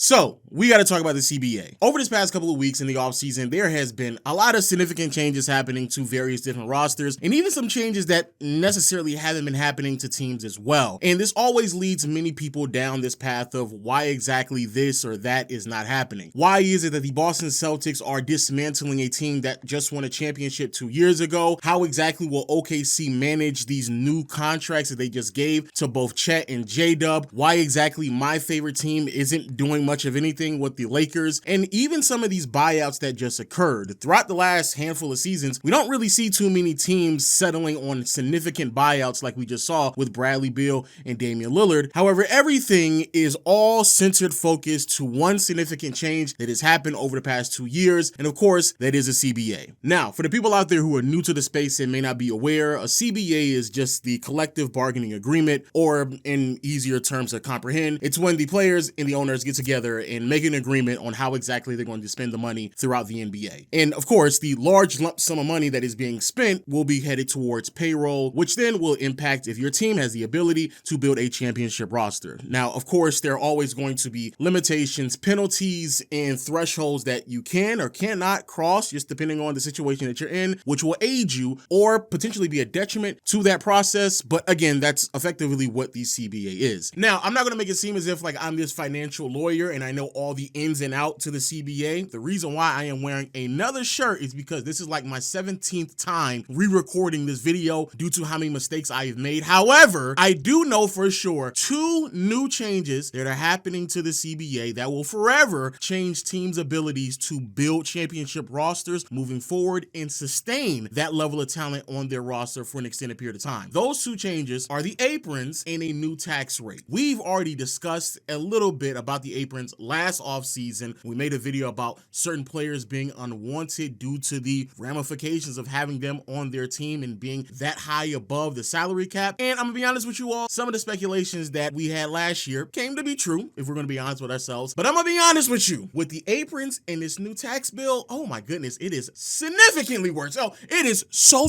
So, we got to talk about the CBA. Over this past couple of weeks in the offseason, there has been a lot of significant changes happening to various different rosters, and even some changes that necessarily haven't been happening to teams as well. And this always leads many people down this path of why exactly this or that is not happening. Why is it that the Boston Celtics are dismantling a team that just won a championship 2 years ago? How exactly will OKC manage these new contracts that they just gave to both Chet and J-Dub? Why exactly my favorite team isn't doing much of anything with the Lakers, and even some of these buyouts that just occurred. Throughout the last handful of seasons, we don't really see too many teams settling on significant buyouts like we just saw with Bradley Beal and Damian Lillard. However, everything is all centered focused to one significant change that has happened over the past 2 years, and of course, that is a CBA. Now, for the people out there who are new to the space and may not be aware, a CBA is just the collective bargaining agreement, or in easier terms to comprehend, it's when the players and the owners get together and make an agreement on how exactly they're going to spend the money throughout the NBA. And of course, the large lump sum of money that is being spent will be headed towards payroll, which then will impact if your team has the ability to build a championship roster. Now, of course, there are always going to be limitations, penalties, and thresholds that you can or cannot cross, just depending on the situation that you're in, which will aid you or potentially be a detriment to that process. But again, that's effectively what the CBA is. Now, I'm not going to make it seem as if like I'm this financial lawyer and I know all the ins and outs to the CBA. The reason why I am wearing another shirt is because this is like my 17th time re-recording this video due to how many mistakes I have made. However, I do know for sure 2 new changes that are happening to the CBA that will forever change teams' abilities to build championship rosters moving forward and sustain that level of talent on their roster for an extended period of time. Those 2 changes are the aprons and a new tax rate. We've already discussed a little bit about the aprons last offseason. We made a video about certain players being unwanted due to the ramifications of having them on their team and being that high above the salary cap. And I'm gonna be honest with you all, some of the speculations that we had last year came to be true, if we're gonna be honest with ourselves. But I'm gonna be honest with you, with the aprons and this new tax bill, oh my goodness, it is significantly worse. Oh, it is so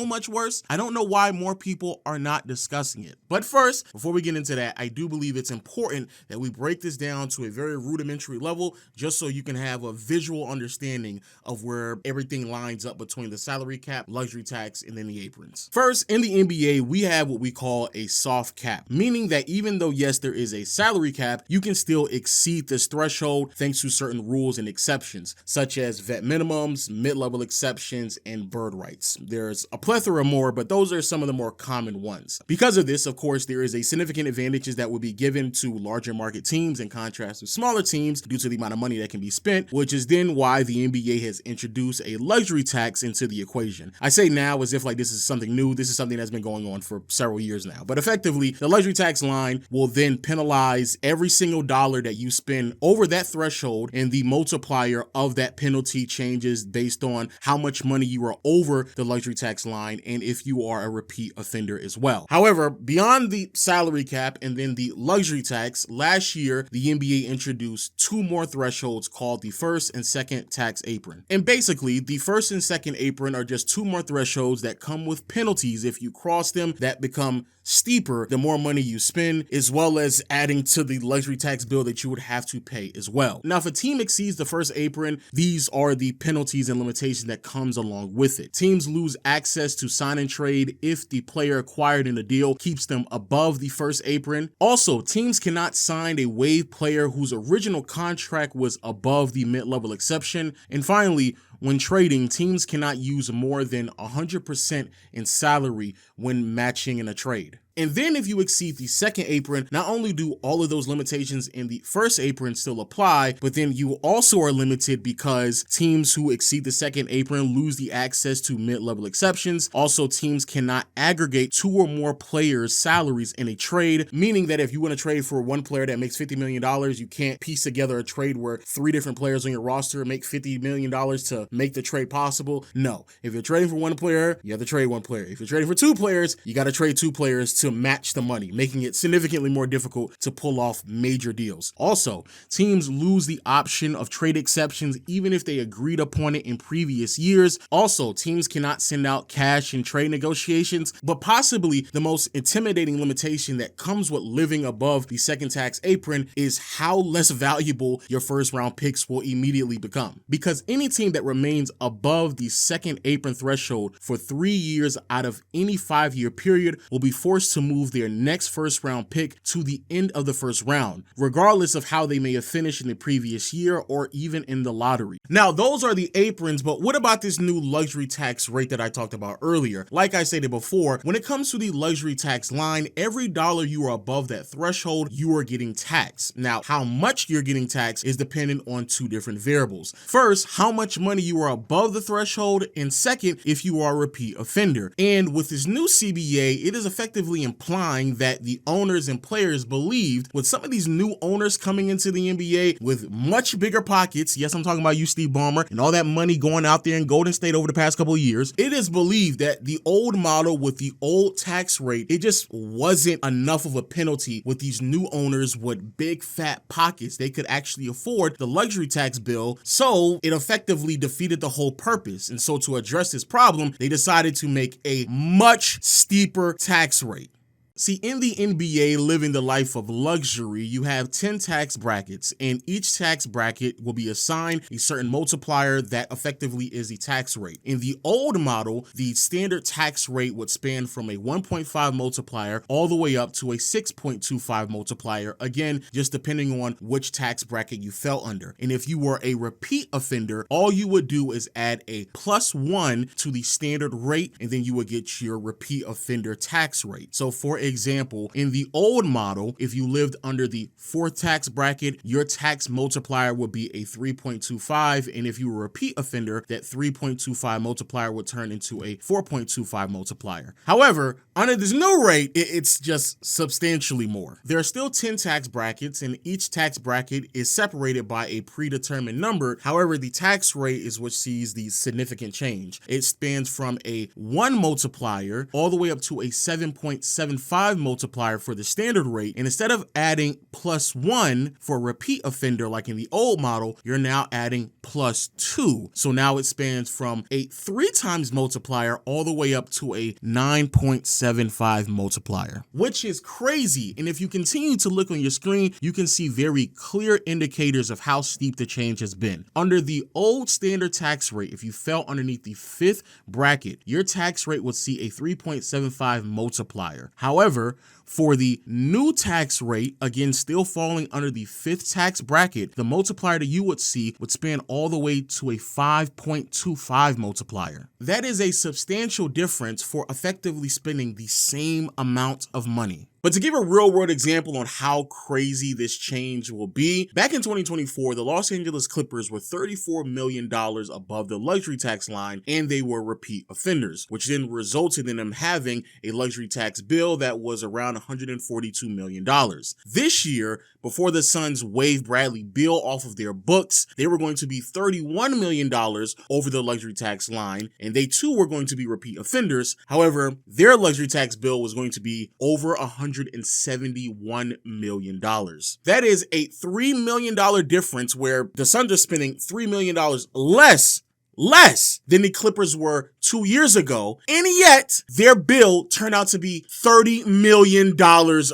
much worse. I don't know why more people are not discussing it. But first, before we get into that, I do believe it's important that we break this down to a very rudimentary level, just so you can have a visual understanding of where everything lines up between the salary cap, luxury tax, and then the aprons. First, in the NBA, we have what we call a soft cap, meaning that even though, yes, there is a salary cap, you can still exceed this threshold thanks to certain rules and exceptions, such as vet minimums, mid-level exceptions, and bird rights. There's a plethora more, but those are some of the more common ones. Because of this, of course, there is a significant advantages that will be given to larger market teams in contrast to smaller teams due to the amount of money that can be spent, which is then why the NBA has introduced a luxury tax into the equation. I say now as if like this is something new. This is something that's been going on for several years now. But effectively, the luxury tax line will then penalize every single dollar that you spend over that threshold, and the multiplier of that penalty changes based on how much money you are over the luxury tax line and if you are a repeat offender as well. However, beyond the salary cap and then the luxury tax, last year, the NBA introduced 2 more thresholds called the first and second tax apron. And basically, the first and second apron are just 2 more thresholds that come with penalties if you cross them that become steeper the more money you spend, as well as adding to the luxury tax bill that you would have to pay as well. Now, if a team exceeds the first apron, these are the penalties and limitations that comes along with it. Teams lose access to sign and trade if the player acquired in a deal keeps them above the first apron. Also, teams cannot sign a waived player whose original contract was above the mid-level exception. And finally, when trading, teams cannot use more than 100% in salary when matching in a trade. And then if you exceed the second apron, not only do all of those limitations in the first apron still apply, but then you also are limited because teams who exceed the second apron lose the access to mid-level exceptions. Also, teams cannot aggregate 2 or more players' salaries in a trade, meaning that if you want to trade for one player that makes $50 million, you can't piece together a trade where 3 different players on your roster make $50 million to to make the trade possible? No. If you're trading for one player, you have to trade one player. If you're trading for two players, you got to trade two players to match the money, making it significantly more difficult to pull off major deals. Also, teams lose the option of trade exceptions even if they agreed upon it in previous years. Also, teams cannot send out cash in trade negotiations, but possibly the most intimidating limitation that comes with living above the second tax apron is how less valuable your first round picks will immediately become. Because any team that remains above the second apron threshold for 3 years out of any 5-year period will be forced to move their next first round pick to the end of the first round, regardless of how they may have finished in the previous year or even in the lottery. Now, those are the aprons, but what about this new luxury tax rate that I talked about earlier? Like I stated before, when it comes to the luxury tax line, every dollar you are above that threshold, you are getting taxed. Now, how much you're getting taxed is dependent on two different variables. First, how much money you are above the threshold, and second, if you are a repeat offender. And with this new CBA, it is effectively implying that the owners and players believed with some of these new owners coming into the NBA with much bigger pockets, yes, I'm talking about you, Steve Ballmer, and all that money going out there in Golden State over the past couple of years, it is believed that the old model with the old tax rate, it just wasn't enough of a penalty with these new owners with big fat pockets. They could actually afford the luxury tax bill, so it effectively defeated the whole purpose. And so to address this problem, they decided to make a much steeper tax rate. See, in the NBA, living the life of luxury, you have 10 tax brackets, and each tax bracket will be assigned a certain multiplier that effectively is the tax rate. In the old model, the standard tax rate would span from a 1.5 multiplier all the way up to a 6.25 multiplier, again, just depending on which tax bracket you fell under. And if you were a repeat offender, all you would do is add a +1 to the standard rate, and then you would get your repeat offender tax rate. So for example, in the old model, if you lived under the fourth tax bracket, your tax multiplier would be a 3.25, and if you were a repeat offender, that 3.25 multiplier would turn into a 4.25 multiplier. However, under this new rate, it's just substantially more. There are still 10 tax brackets, and each tax bracket is separated by a predetermined number. However, the tax rate is what sees the significant change. It spans from a 1 multiplier all the way up to a 7.75 multiplier for the standard rate, and instead of adding +1 for a repeat offender like in the old model, you're now adding +2. So now it spans from a 3 times multiplier all the way up to a 9.75 multiplier, which is crazy. And if you continue to look on your screen, you can see very clear indicators of how steep the change has been. Under the old standard tax rate, if you fell underneath the 5th bracket, your tax rate would see a 3.75 multiplier. However, for the new tax rate, again, still falling under the 5th tax bracket, the multiplier that you would see would span all the way to a 5.25 multiplier. That is a substantial difference for effectively spending the same amount of money. But to give a real world example on how crazy this change will be, back in 2024, the Los Angeles Clippers were $34 million above the luxury tax line, and they were repeat offenders, which then resulted in them having a luxury tax bill that was around $142 million. This year, before the Suns waived Bradley Beal off of their books, they were going to be $31 million over the luxury tax line, and they too were going to be repeat offenders. However, their luxury tax bill was going to be over $171 million. That is a $3 million difference, where the Suns are spending $3 million less than the Clippers were 2 years ago, and yet their bill turned out to be $30 million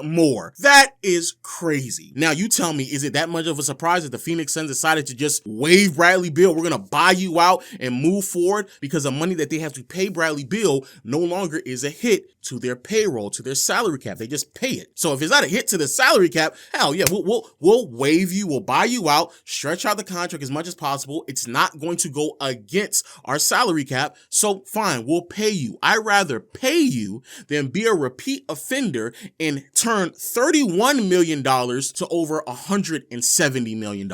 more. That is crazy. Now you tell me, is it that much of a surprise that the Phoenix Suns decided to just waive Bradley Beal? We're gonna buy you out and move forward, because the money that they have to pay Bradley Beal no longer is a hit to their payroll, to their salary cap. They just pay it. So if it's not a hit to the salary cap, hell yeah, we'll waive you, we'll buy you out, stretch out the contract as much as possible. It's not going to go against our salary cap, so fine, we'll pay you. I'd rather pay you than be a repeat offender and turn $31 million to over $170 million.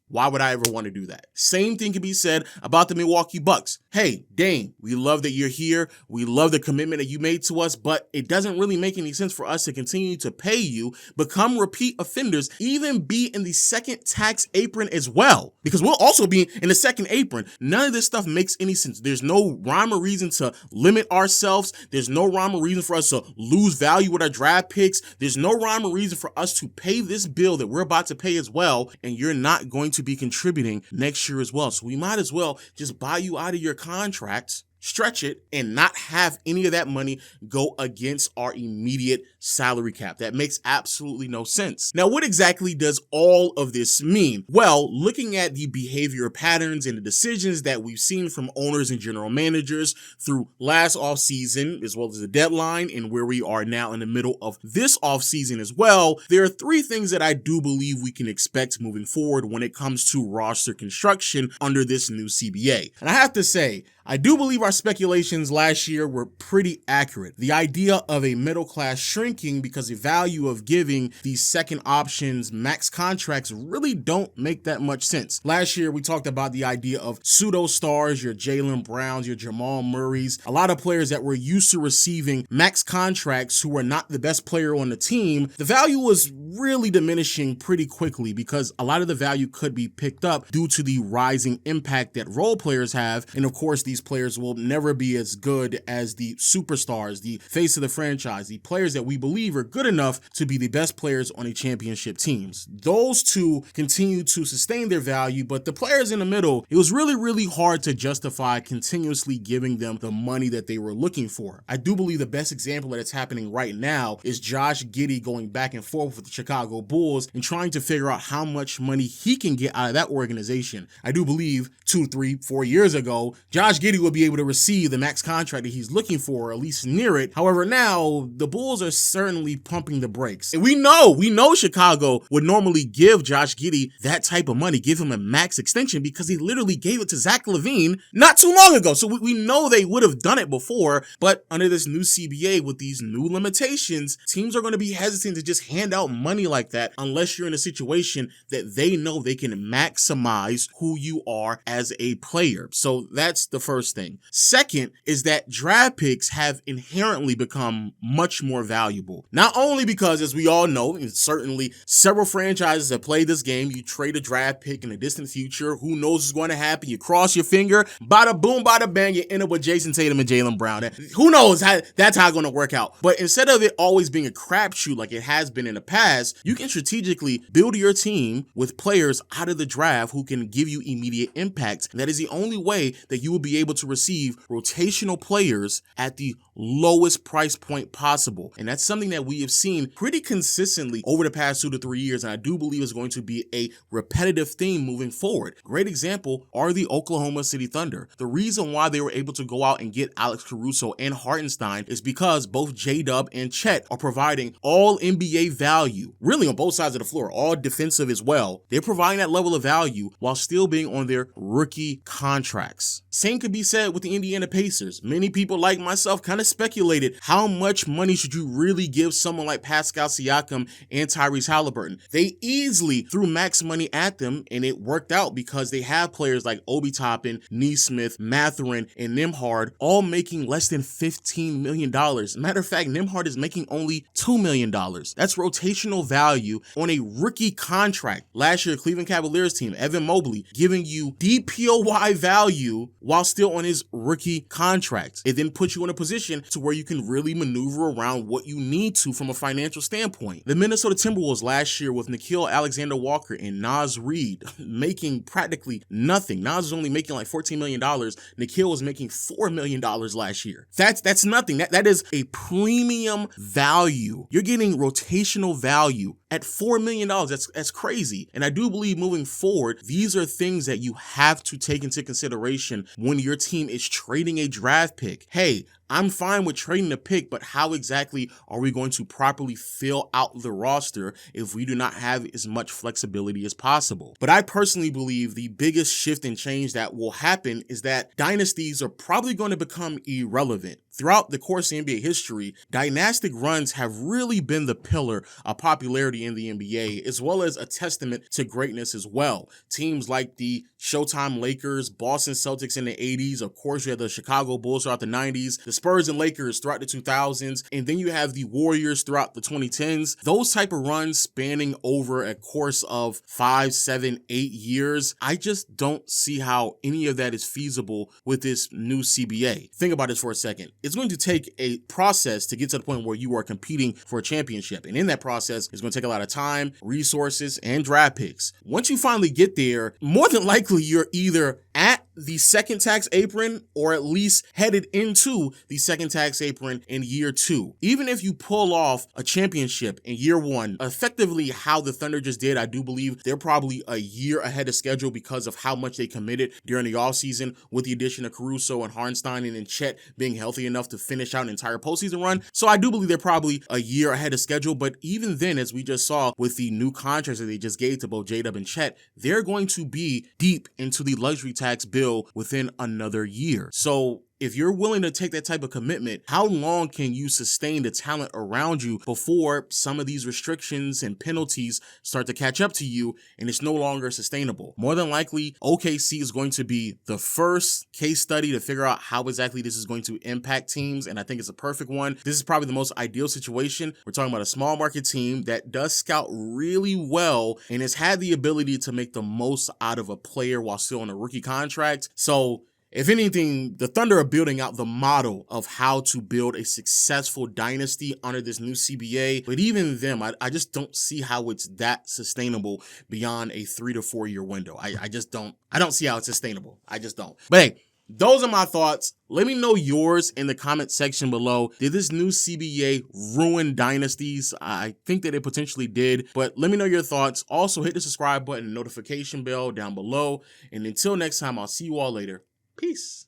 Why would I ever want to do that? Same thing can be said about the Milwaukee Bucks. Hey, Dame, we love that you're here. We love the commitment that you made to us, us, but it doesn't really make any sense for us to continue to pay you, become repeat offenders, even be in the second tax apron as well, because we'll also be in the second apron. None of this stuff makes any sense. There's no rhyme or reason to limit ourselves. There's no rhyme or reason for us to lose value with our draft picks. There's no rhyme or reason for us to pay this bill that we're about to pay as well, and you're not going to be contributing next year as well. So we might as well just buy you out of your contract, stretch it, and not have any of that money go against our immediate salary cap. That makes absolutely no sense. Now, what exactly does all of this mean? Well, looking at the behavior patterns and the decisions that we've seen from owners and general managers through last offseason, as well as the deadline, and where we are now in the middle of this offseason as well, there are three things that I do believe we can expect moving forward when it comes to roster construction under this new CBA. And I have to say, I do believe our speculations last year were pretty accurate. The idea of a middle class shrinking because the value of giving these second options max contracts really don't make that much sense. Last year, we talked about the idea of pseudo stars, your Jaylen Browns, your Jamal Murrays, a lot of players that were used to receiving max contracts who were not the best player on the team. The value was really diminishing pretty quickly because a lot of the value could be picked up due to the rising impact that role players have. And of course, these players will never be as good as the superstars, the face of the franchise, the players that we believe are good enough to be the best players on a championship teams. Those two continue to sustain their value, but the players in the middle, it was really hard to justify continuously giving them the money that they were looking for. I do believe the best example that it's happening right now is Josh Giddey going back and forth with the Chicago Bulls and trying to figure out how much money he can get out of that organization. I do believe 2, 3, 4 years ago, Josh Giddey will be able to receive the max contract that he's looking for, or at least near it. However, now the Bulls are certainly pumping the brakes. And we know Chicago would normally give Josh Giddey that type of money, give him a max extension, because he literally gave it to Zach LaVine not too long ago. So we know they would have done it before, but under this new CBA with these new limitations, teams are going to be hesitant to just hand out money like that unless you're in a situation that they know they can maximize who you are as a player. So that's the first thing. Second is that draft picks have inherently become much more valuable. Not only because, as we all know, and certainly several franchises have played this game, you trade a draft pick in the distant future, who knows what's going to happen, you cross your finger, bada boom, bada bang, you end up with Jason Tatum and Jaylen Brown. Who knows how that's how it's going to work out. But instead of it always being a crapshoot like it has been in the past, you can strategically build your team with players out of the draft who can give you immediate impact. And that is the only way that you will be able to receive rotational players at the lowest price point possible. And that's something that we have seen pretty consistently over the past 2 to 3 years. And I do believe is going to be a repetitive theme moving forward. Great example are the Oklahoma City Thunder. The reason why they were able to go out and get Alex Caruso and Hartenstein is because both J-Dub and Chet are providing all NBA value, really on both sides of the floor, all defensive as well. They're providing that level of value while still being on their rookie contracts. Same could be said with the Indiana Pacers. Many people like myself kind of speculated how much money should you really give someone like Pascal Siakam and Tyrese Halliburton. They easily threw max money at them, and it worked out because they have players like Obi Toppin, Nesmith, Mathurin, and Nembhard all making less than $15 million. Matter of fact, Nembhard is making only $2 million. That's rotational value on a rookie contract. Last year, Cleveland Cavaliers team, Evan Mobley, giving you DPOY value while still on his rookie contract. It then puts you in a position to where you can really maneuver around what you need to from a financial standpoint. The Minnesota Timberwolves last year with Nickeil Alexander-Walker and Naz Reid making practically nothing. Naz was only making like $14 million. Nickeil was making $4 million last year. That's nothing. That is a premium value. You're getting rotational value at $4 million. That's crazy. And I do believe moving forward, these are things that you have to take into consideration when your team is trading a draft pick. Hey, I'm fine with trading the pick, but how exactly are we going to properly fill out the roster if we do not have as much flexibility as possible? But I personally believe the biggest shift and change that will happen is that dynasties are probably going to become irrelevant. Throughout the course of NBA history, dynastic runs have really been the pillar of popularity in the NBA, as well as a testament to greatness as well. Teams like the Showtime Lakers, Boston Celtics in the 80s, of course you had the Chicago Bulls throughout the 90s, the Spurs and Lakers throughout the 2000s, and then you have the Warriors throughout the 2010s. Those type of runs spanning over a course of 5, 7, 8 years, I just don't see how any of that is feasible with this new CBA. Think about this for a second. It's going to take a process to get to the point where you are competing for a championship. And in that process, it's going to take a lot of time, resources, and draft picks. Once you finally get there, more than likely you're either at the second tax apron or at least headed into the second tax apron in year 2. Even if you pull off a championship in year 1, effectively how the Thunder just did, I do believe they're probably a year ahead of schedule because of how much they committed during the offseason with the addition of Caruso and Hartenstein and Chet being healthy enough to finish out an entire postseason run. So I do believe they're probably a year ahead of schedule, but even then, as we just saw with the new contracts that they just gave to both J-Dub and Chet, they're going to be deep into the luxury tax bill within another year. So if you're willing to take that type of commitment, how long can you sustain the talent around you before some of these restrictions and penalties start to catch up to you and it's no longer sustainable? More than likely, OKC is going to be the first case study to figure out how exactly this is going to impact teams, and I think it's a perfect one. This is probably the most ideal situation. We're talking about a small market team that does scout really well and has had the ability to make the most out of a player while still on a rookie contract. So if anything, the Thunder are building out the model of how to build a successful dynasty under this new CBA. But even them, I just don't see how it's that sustainable beyond a 3 to 4 year window. I don't see how it's sustainable. I just don't. But hey, those are my thoughts. Let me know yours in the comment section below. Did this new CBA ruin dynasties? I think that it potentially did, but let me know your thoughts. Also, hit the subscribe button and notification bell down below. And until next time, I'll see you all later. Peace.